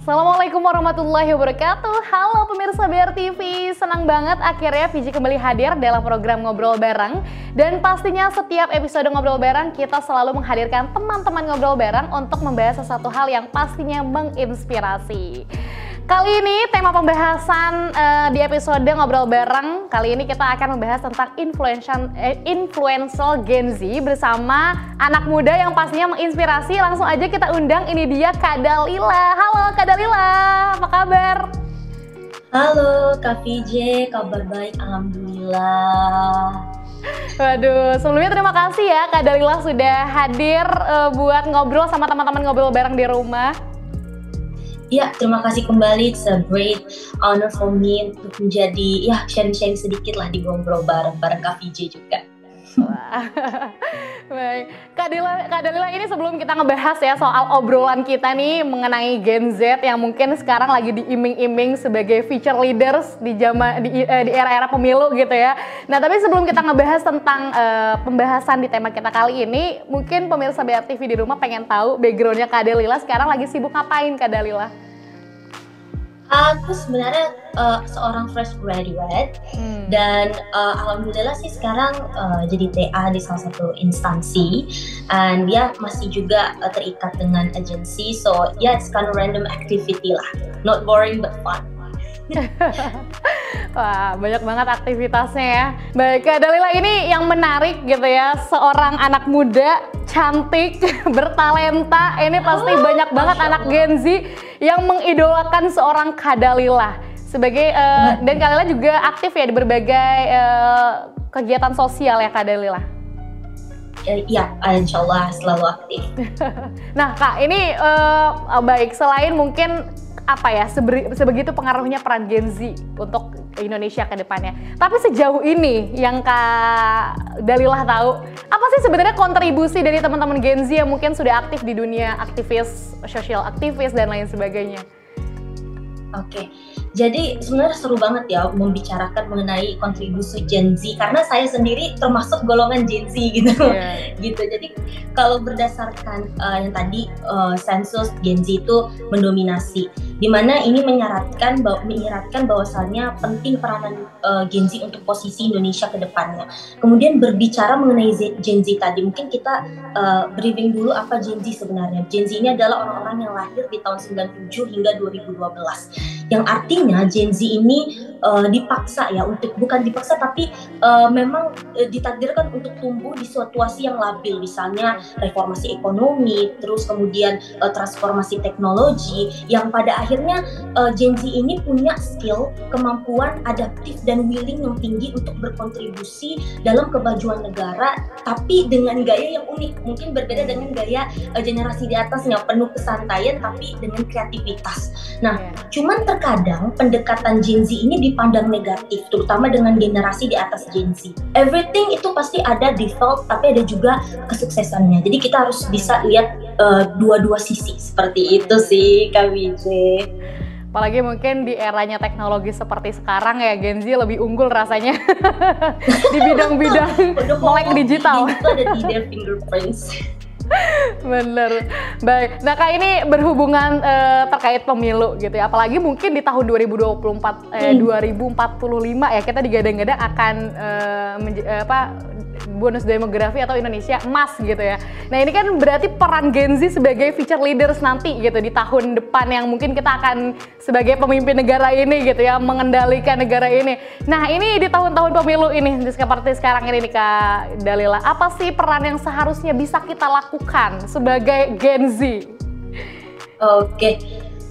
Assalamualaikum warahmatullahi wabarakatuh. Halo pemirsa BR TV, senang banget akhirnya Fiji kembali hadir dalam program Ngobrol Bareng. Dan pastinya setiap episode Ngobrol Bareng kita selalu menghadirkan teman-teman Ngobrol Bareng untuk membahas sesuatu hal yang pastinya menginspirasi. Kali ini tema pembahasan di episode Ngobrol Bareng kali ini kita akan membahas tentang influential Gen Z bersama anak muda yang pastinya menginspirasi. Langsung aja kita undang, ini dia Kak Dalila. Halo Kak Dalila, apa kabar? Halo Kak VJ, kabar baik alhamdulillah. Waduh, sebelumnya terima kasih ya Kak Dalila sudah hadir buat ngobrol sama teman-teman Ngobrol Bareng di rumah. Ya, terima kasih kembali. It's a great honor for me untuk menjadi sharing-sharing sedikit lah di Ngobrol Bareng Kak VJ juga. Wah. Baik, Kak Dalila ini sebelum kita ngebahas ya soal obrolan kita nih mengenai Gen Z yang mungkin sekarang lagi diiming-iming sebagai future leaders di era-era pemilu gitu ya. Nah, tapi sebelum kita ngebahas tentang pembahasan di tema kita kali ini, mungkin pemirsa BR TV di rumah pengen tahu backgroundnya Kak Dalila sekarang lagi sibuk ngapain Kak Dalila? Aku sebenarnya seorang fresh graduate dan alhamdulillah sih sekarang jadi TA di salah satu instansi, and masih juga terikat dengan agensi, so it's kind of random activity lah, not boring but fun. Wah, banyak banget aktivitasnya ya. Baik, Kak Dalila, ini yang menarik gitu ya, seorang anak muda, cantik, bertalenta, ini pasti banyak banget anak Gen Z yang mengidolakan seorang Kak Dalila. Sebagai, dan Kak Dalila juga aktif ya di berbagai kegiatan sosial ya Kak Dalila? Iya, insya Allah selalu aktif. Nah Kak, ini baik, selain mungkin apa ya, sebegitu pengaruhnya peran Gen Z untuk Indonesia ke depannya. Tapi sejauh ini yang Kak Dalila tahu, apa sih sebenarnya kontribusi dari teman-teman Gen Z yang mungkin sudah aktif di dunia aktivis, social aktivis dan lain sebagainya? Oke. Jadi sebenarnya seru banget ya membicarakan mengenai kontribusi Gen Z karena saya sendiri termasuk golongan Gen Z gitu. Yeah. Gitu. Jadi kalau berdasarkan yang tadi sensus Gen Z itu mendominasi, di mana ini menyiratkan bahwasannya penting peranan Gen Z untuk posisi Indonesia ke depannya. Kemudian berbicara mengenai Gen Z tadi, mungkin kita briefing dulu apa Gen Z sebenarnya. Gen Z ini adalah orang-orang yang lahir di tahun 97 hingga 2012. Yang artinya Gen Z ini dipaksa ya, bukan dipaksa tapi memang ditakdirkan untuk tumbuh di situasi yang labil, misalnya reformasi ekonomi, terus kemudian transformasi teknologi, yang pada akhirnya Gen Z ini punya skill, kemampuan adaptif dan willing yang tinggi untuk berkontribusi dalam kemajuan negara, tapi dengan gaya yang unik, mungkin berbeda dengan gaya generasi di atasnya, penuh kesantaian tapi dengan kreativitas. Nah, cuman terkadang pendekatan Gen Z ini dipandang negatif, terutama dengan generasi di atas Gen Z. Everything itu pasti ada default, tapi ada juga kesuksesannya. Jadi kita harus bisa lihat dua-dua sisi, seperti itu sih Kak Wijay. Apalagi mungkin di eranya teknologi seperti sekarang ya, Gen Z lebih unggul rasanya di bidang-bidang melek digital. Itu ada di their fingerprints. Bener. Baik. Nah Kak, ini berhubungan terkait pemilu gitu ya. Apalagi mungkin di tahun 2045 ya kita digadang-gadang akan bonus demografi atau Indonesia emas gitu ya. Nah ini kan berarti peran Gen Z sebagai future leaders nanti gitu di tahun depan yang mungkin kita akan sebagai pemimpin negara ini gitu ya, mengendalikan negara ini. Nah ini di tahun-tahun pemilu ini seperti sekarang ini nih Kak Dalila, apa sih peran yang seharusnya bisa kita lakukan sebagai Gen Z? Oke.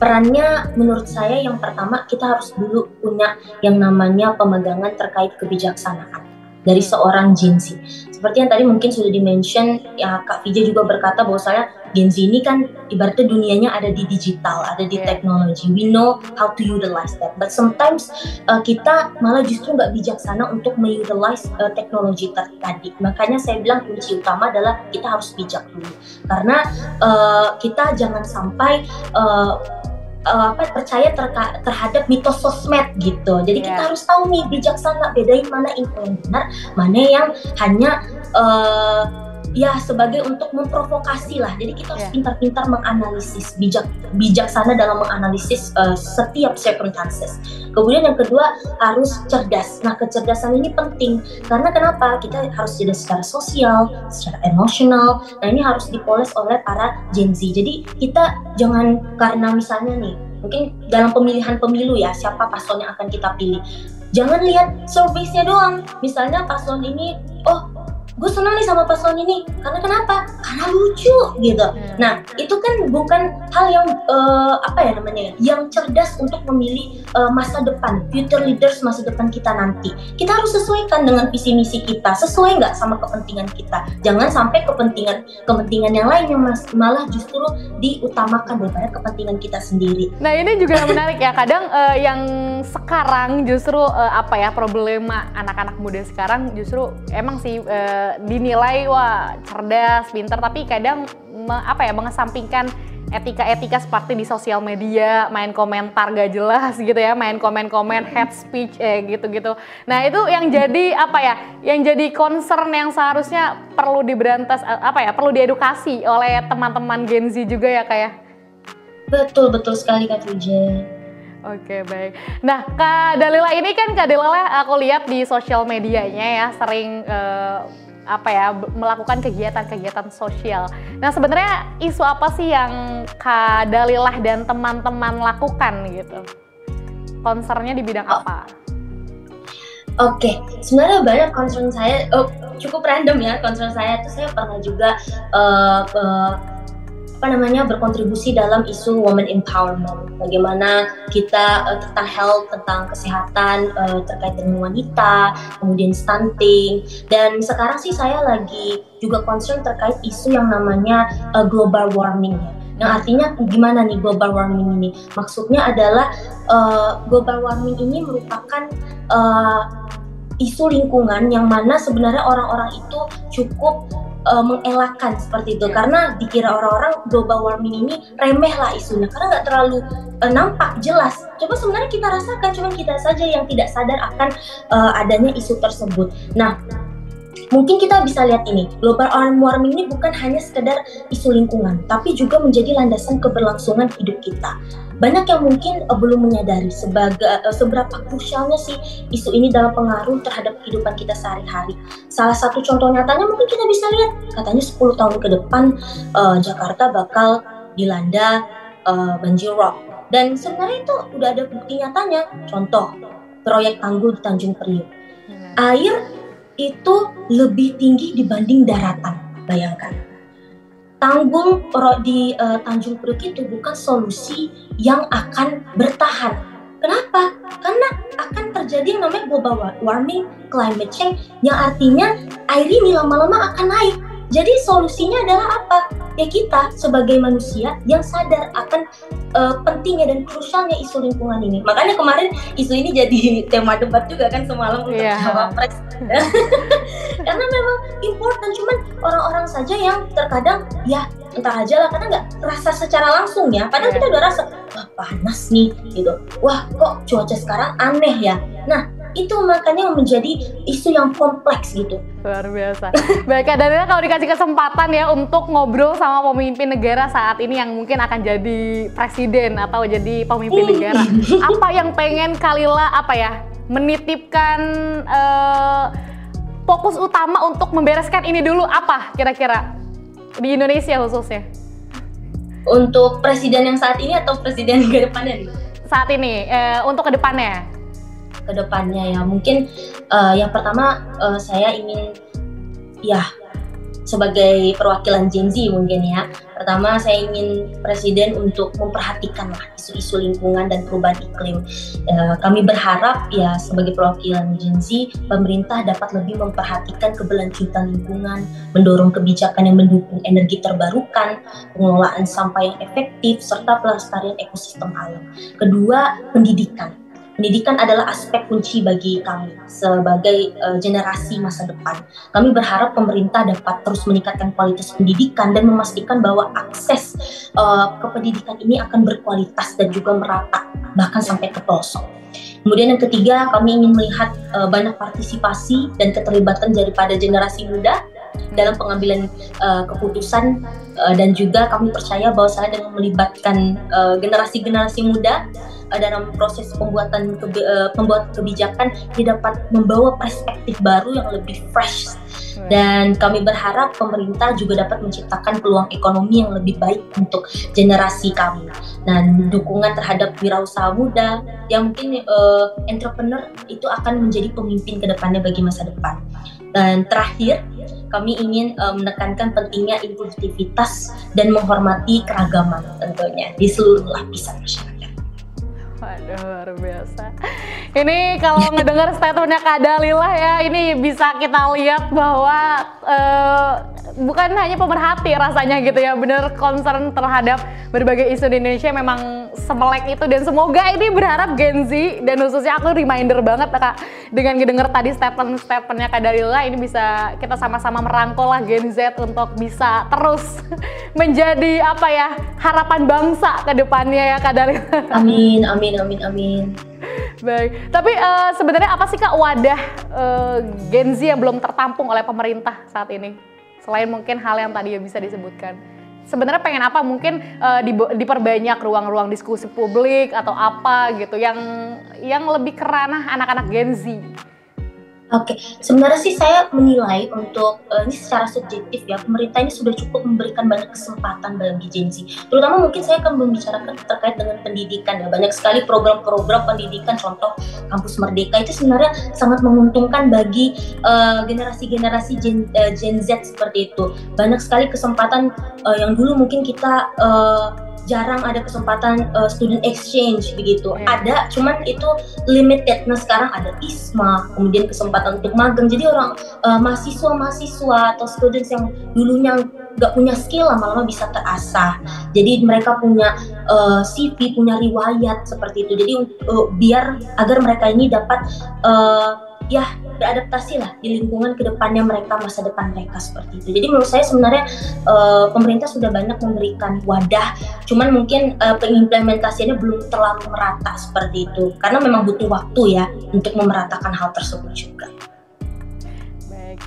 Perannya menurut saya yang pertama kita harus dulu punya yang namanya pemegangan terkait kebijaksanaan dari seorang Gen Z. Seperti yang tadi mungkin sudah di-mention, ya Kak Vija juga berkata bahwasanya Gen Z ini kan ibaratnya dunianya ada di digital, ada di teknologi. We know how to utilize that, but sometimes kita malah justru nggak bijaksana untuk mengutilize teknologi tadi. Makanya saya bilang kunci utama adalah kita harus bijak dulu, karena kita jangan sampai percaya terhadap mitos sosmed gitu. Jadi kita harus tahu nih, bijaksana, bedain mana info yang benar, mana yang hanya ya sebagai untuk memprovokasi lah. Jadi kita harus pintar-pintar menganalisis, bijaksana dalam menganalisis setiap circumstances. Kemudian yang kedua harus cerdas. Nah, kecerdasan ini penting karena kenapa? Kita harus cerdas secara sosial, secara emosional. Nah, ini harus dipoles oleh para Gen Z. Jadi kita jangan karena misalnya nih, mungkin dalam pemilihan pemilu ya, siapa paslon yang akan kita pilih. Jangan lihat survei-nya doang. Misalnya paslon ini, oh gue senang nih sama paslon ini, karena kenapa? Karena lucu gitu. Nah, itu kan bukan hal yang yang cerdas untuk memilih masa depan, future leaders masa depan kita nanti. Kita harus sesuaikan dengan visi misi kita, sesuai nggak sama kepentingan kita. Jangan sampai kepentingan yang lain yang malah justru diutamakan daripada kepentingan kita sendiri. Nah, ini juga menarik ya. Kadang yang sekarang justru problema anak-anak muda sekarang justru emang sih dinilai wah cerdas, pintar, tapi kadang mengesampingkan etika-etika seperti di sosial media, main komentar gak jelas gitu ya, main komen-komen hate speech gitu-gitu. Nah, itu yang jadi yang jadi concern yang seharusnya perlu diberantas, perlu diedukasi oleh teman-teman Gen Z juga ya, Kak ya. Betul sekali Kak Tuja. Oke, baik. Nah, Kak Dalila ini kan Kak Dalila aku lihat di sosial medianya ya sering melakukan kegiatan-kegiatan sosial. Nah, sebenarnya isu apa sih yang Kak Dalilah dan teman-teman lakukan gitu? Concernnya di bidang apa? Oke, sebenarnya banyak concern saya, cukup random ya concern saya. Tuh saya pernah juga berkontribusi dalam isu women empowerment. Bagaimana kita tentang health, tentang kesehatan terkait dengan wanita, kemudian stunting. Dan sekarang sih saya lagi juga concern terkait isu yang namanya global warming ya. Yang artinya gimana nih global warming ini? Maksudnya adalah global warming ini merupakan isu lingkungan yang mana sebenarnya orang-orang itu cukup mengelakkan seperti itu, karena dikira orang-orang global warming ini remeh lah isunya karena nggak terlalu nampak jelas. Coba sebenarnya kita rasakan, cuma kita saja yang tidak sadar akan adanya isu tersebut. Nah, mungkin kita bisa lihat ini, global warming ini bukan hanya sekedar isu lingkungan, tapi juga menjadi landasan keberlangsungan hidup kita. Banyak yang mungkin belum menyadari seberapa krusialnya sih isu ini dalam pengaruh terhadap kehidupan kita sehari-hari. Salah satu contoh nyatanya mungkin kita bisa lihat, katanya 10 tahun ke depan Jakarta bakal dilanda banjir rob. Dan sebenarnya itu udah ada bukti nyatanya. Contoh, proyek tanggul di Tanjung Priok. Air itu lebih tinggi dibanding daratan, bayangkan. Tanggul di Tanjung Priok itu bukan solusi yang akan bertahan. Kenapa? Karena akan terjadi yang namanya global warming, climate change, yang artinya air ini lama-lama akan naik. Jadi solusinya adalah apa? Ya kita sebagai manusia yang sadar akan pentingnya dan krusialnya isu lingkungan ini. Makanya kemarin isu ini jadi tema debat juga kan semalam untuk Cawapres. Karena memang important, cuman orang-orang saja yang terkadang ya entar aja lah, karena nggak rasa secara langsung ya. Padahal kita udah rasa, wah panas nih gitu. Wah kok cuaca sekarang aneh ya. Nah, itu makanya menjadi isu yang kompleks gitu. Luar biasa. Baik Kak Dalila, kalau dikasih kesempatan ya untuk ngobrol sama pemimpin negara saat ini yang mungkin akan jadi presiden atau jadi pemimpin negara, apa yang pengen Kalila menitipkan fokus utama untuk membereskan ini dulu, apa kira-kira di Indonesia khususnya? Untuk presiden yang saat ini atau presiden ke depannya nih? Saat ini, untuk ke depannya. Kedepannya ya mungkin yang pertama saya ingin ya sebagai perwakilan Gen Z mungkin ya, pertama saya ingin presiden untuk memperhatikan lah isu-isu lingkungan dan perubahan iklim. Kami berharap ya sebagai perwakilan Gen Z, pemerintah dapat lebih memperhatikan keberlanjutan lingkungan, mendorong kebijakan yang mendukung energi terbarukan, pengelolaan sampah yang efektif, serta pelestarian ekosistem alam. Kedua, pendidikan. Pendidikan adalah aspek kunci bagi kami sebagai generasi masa depan. Kami berharap pemerintah dapat terus meningkatkan kualitas pendidikan dan memastikan bahwa akses ke pendidikan ini akan berkualitas dan juga merata, bahkan sampai ke pelosok. Kemudian yang ketiga, kami ingin melihat banyak partisipasi dan keterlibatan daripada generasi muda dalam pengambilan keputusan, dan juga kami percaya bahwasanya dengan melibatkan generasi-generasi muda dalam proses pembuatan pembuat kebijakan, dia dapat membawa perspektif baru yang lebih fresh. Dan kami berharap pemerintah juga dapat menciptakan peluang ekonomi yang lebih baik untuk generasi kami. Dan dukungan terhadap wirausaha muda yang mungkin entrepreneur itu akan menjadi pemimpin ke depannya bagi masa depan. Dan terakhir, kami ingin menekankan pentingnya inklusivitas dan menghormati keragaman tentunya di seluruh lapisan masyarakat. Waduh, luar biasa. Ini kalau ngedengar statementnya Kak Dalila ya, ini bisa kita lihat bahwa bukan hanya pemerhati rasanya gitu ya, bener concern terhadap berbagai isu di Indonesia memang semelek itu. Dan semoga ini berharap Gen Z, dan khususnya aku reminder banget Kak, dengan ngedenger tadi statementnya Kak Dalila, ini bisa kita sama-sama merangkul lah Gen Z untuk bisa terus menjadi apa ya, harapan bangsa ke depannya ya Kak Dalila. Amin, amin. Amin. Baik, tapi sebenarnya apa sih Kak wadah Gen Z yang belum tertampung oleh pemerintah saat ini? Selain mungkin hal yang tadi bisa disebutkan. Sebenarnya pengen apa? Mungkin diperbanyak ruang-ruang diskusi publik atau apa gitu yang lebih ke ranah anak-anak Gen Z. Oke, sebenarnya sih saya menilai untuk ini secara subjektif ya, pemerintah ini sudah cukup memberikan banyak kesempatan bagi Gen Z. Terutama mungkin saya akan membicarakan terkait dengan pendidikan ya. Banyak sekali program-program pendidikan, contoh Kampus Merdeka itu sebenarnya sangat menguntungkan bagi generasi-generasi Gen Z seperti itu. Banyak sekali kesempatan yang dulu mungkin kita jarang ada kesempatan student exchange begitu. Ada, cuman itu limited. Nah sekarang ada ISMA, kemudian kesempatan untuk magang. Jadi orang mahasiswa atau students yang dulunya nggak punya skill lama-lama bisa terasah. Jadi mereka punya CV, punya riwayat seperti itu. Jadi biar agar mereka ini dapat beradaptasi lah di lingkungan kedepannya mereka, masa depan mereka seperti itu. Jadi menurut saya sebenarnya pemerintah sudah banyak memberikan wadah, cuman mungkin pengimplementasiannya belum terlalu merata seperti itu, karena memang butuh waktu ya untuk memeratakan hal tersebut juga. Baik,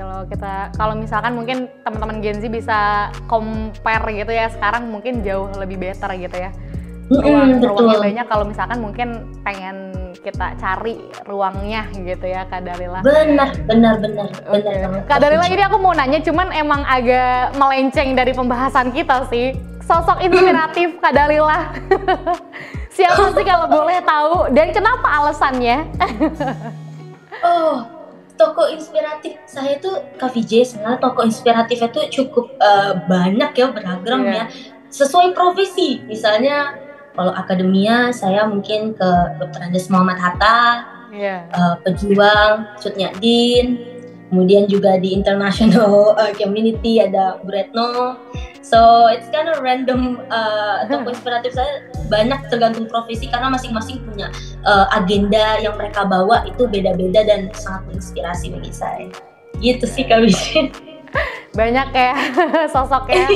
kalau misalkan mungkin teman-teman Gen Z bisa compare gitu ya, sekarang mungkin jauh lebih better gitu ya. Ruangnya banyak, kalau misalkan mungkin pengen kita cari ruangnya gitu ya Kak Dalila. Benar. Kak Dalila, ini aku mau nanya, cuman emang agak melenceng dari pembahasan kita sih. Sosok inspiratif Kak Dalila. Siapa sih kalau boleh tahu, dan kenapa alasannya? Tokoh inspiratif saya itu Kak Vijay. Sebenarnya tokoh inspiratifnya tuh cukup banyak ya, beragam ya. Sesuai profesi, misalnya kalau akademia saya mungkin ke Dr. Andes Muhammad Hatta, pejuang Cut Nyak-Din, kemudian juga di international community ada Bu Retno. So it's kind of random. Tokoh inspiratif saya banyak tergantung profesi, karena masing-masing punya agenda yang mereka bawa itu beda-beda dan sangat menginspirasi bagi saya. Gitu sih Kak Vijay. Banyak ya sosoknya.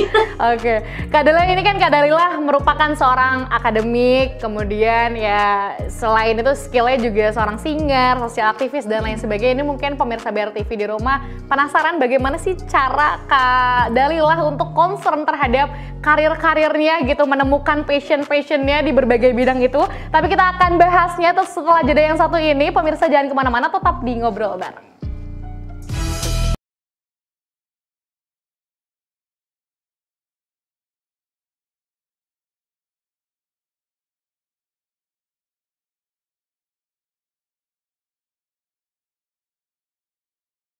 Oke. Kak Dalila, ini kan Kak Dalila merupakan seorang akademik, kemudian ya selain itu skillnya juga seorang singer, sosial aktivis dan lain sebagainya. Ini mungkin pemirsa BRTV di rumah penasaran bagaimana sih cara Kak Dalila untuk concern terhadap karir-karirnya gitu, menemukan passion-passionnya di berbagai bidang itu. Tapi kita akan bahasnya tuh setelah jeda yang satu ini. Pemirsa jangan kemana-mana, tetap di Ngobrol Bareng.